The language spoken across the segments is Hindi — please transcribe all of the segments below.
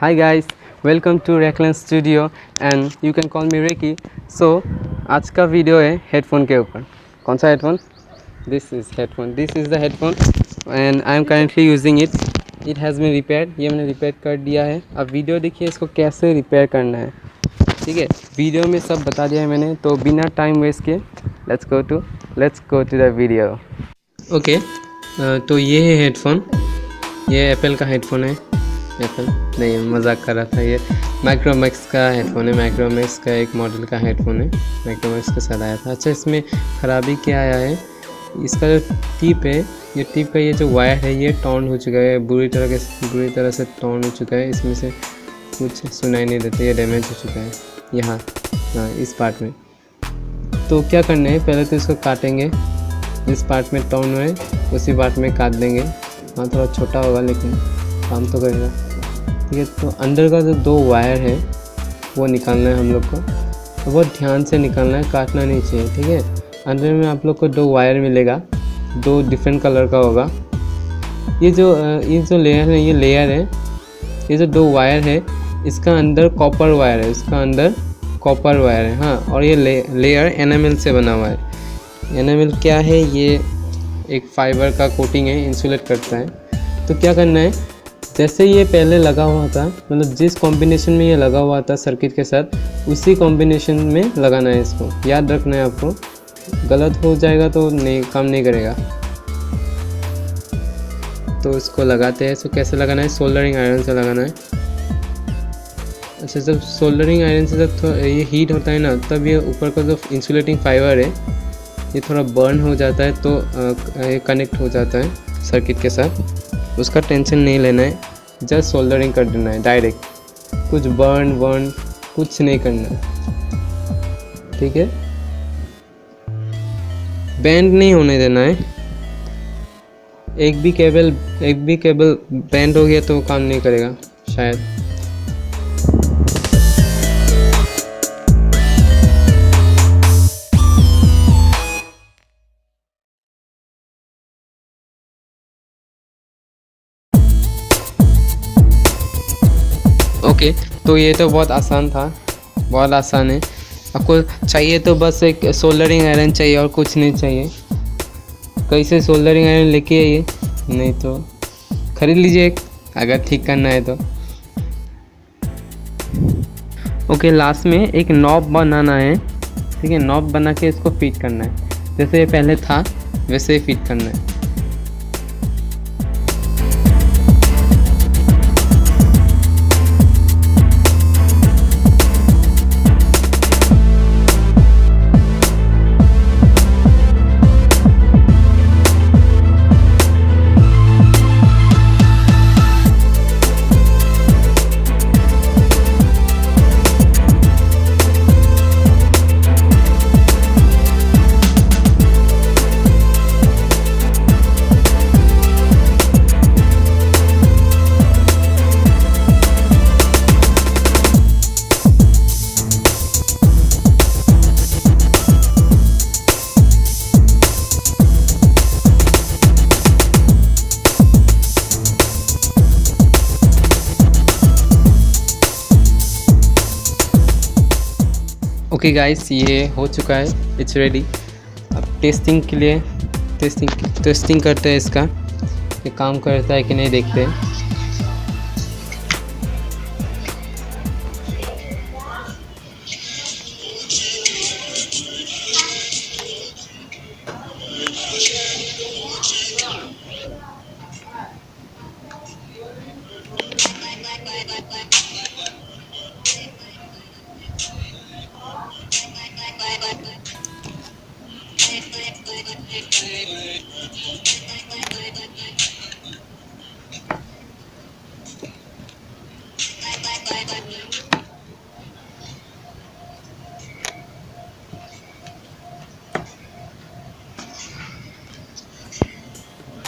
Hi guys, welcome to Reckless Studio and you can call me Ricky. So आज का वीडियो है हेडफोन के ऊपर. कौन सा headphone? This is headphone. This is the headphone and I am currently using it. It has been repaired. ये मैंने रिपेयर कर दिया है. अब वीडियो देखिए इसको कैसे रिपेयर करना है. ठीक है, वीडियो में सब बता दिया है मैंने. तो बिना टाइम वेस्ट किए let's go to the video. Okay, तो ये है हेडफोन. ये एप्पल का हेडफोन है. एप्पल नहीं, मजाक कर रहा था. ये माइक्रोमैक्स का हेडफोन है. माइक्रोमैक्स का एक मॉडल का हेडफोन है. माइक्रोमैक्स के साथ आया था. अच्छा, इसमें ख़राबी क्या आया है, इसका जो टिप है, ये टिप का ये जो वायर है ये टॉर्न हो चुका है. बुरी तरह से टॉर्न हो चुका है. इसमें से कुछ सुनाई नहीं देता. ये डैमेज हो चुका है यहाँ, हाँ, इस पार्ट में. तो क्या करना है, पहले तो इसको काटेंगे. जिस पार्ट में टॉर्न है उसी पार्ट में काट देंगे. हाँ, थोड़ा छोटा होगा लेकिन काम तो करेगा. ठीक है, तो अंदर का जो 2 वायर है वो निकालना है हम लोग को. तो बहुत ध्यान से निकालना है, काटना नहीं चाहिए. ठीक है, अंदर में आप लोग को 2 वायर मिलेगा. 2 डिफरेंट कलर का होगा. ये जो लेयर है, ये लेयर है. ये जो 2 वायर है इसका अंदर कॉपर वायर है. इसका अंदर कॉपर वायर है. हाँ, और ये लेयर एनामेल से बना हुआ है. एनामेल क्या है, ये एक फाइबर का कोटिंग है, इंसुलेट करता है. तो क्या करना है, जैसे ये पहले लगा हुआ था, मतलब जिस कॉम्बिनेशन में ये लगा हुआ था सर्किट के साथ, उसी कॉम्बिनेशन में लगाना है. इसको याद रखना है आपको. गलत हो जाएगा तो काम नहीं करेगा. तो इसको लगाते हैं. इसको कैसे लगाना है, सोल्डरिंग आयरन से लगाना है. अच्छा, जब सोल्डरिंग आयरन से जब ये हीट होता है ना, तब ये ऊपर का जो इंसुलेटिंग फाइबर है ये थोड़ा बर्न हो जाता है. तो ये कनेक्ट हो जाता है सर्किट के साथ. उसका टेंशन नहीं लेना है, जस्ट सोल्डरिंग कर देना है डायरेक्ट. कुछ बर्न कुछ नहीं करना है. ठीक है, बैंड नहीं होने देना है. एक भी केबल बैंड हो गया तो काम नहीं करेगा शायद. ओके, तो ये तो बहुत आसान था, बहुत आसान है. आपको चाहिए तो बस एक सोल्डरिंग आयरन चाहिए और कुछ नहीं चाहिए. कैसे सोल्डरिंग आयरन लेके आइए, नहीं तो खरीद लीजिए एक, अगर ठीक करना है तो. ओके, लास्ट में एक नॉब बनाना है. ठीक है, नॉब बना के इसको फिट करना है. जैसे ये पहले था वैसे ही फिट करना है. ओके गाइस, ये हो चुका है, इट्स रेडी. अब टेस्टिंग के लिए टेस्टिंग करते हैं इसका, ये काम करता है कि नहीं देखते हैं.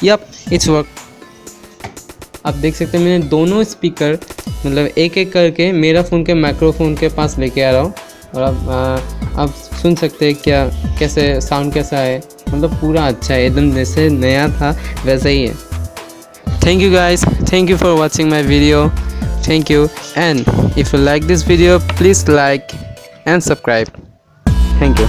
Yup, it's work. आप देख सकते हैं मैंने दोनों स्पीकर मतलब एक एक करके मेरा फ़ोन के माइक्रोफोन के पास लेके आ रहा हूँ. और आप सुन सकते हैं कैसे साउंड कैसा है. मतलब पूरा अच्छा है, एकदम जैसे नया था वैसा ही है. Thank you guys, thank you for watching my video. Thank you, and if you like this video, please like and subscribe. Thank you.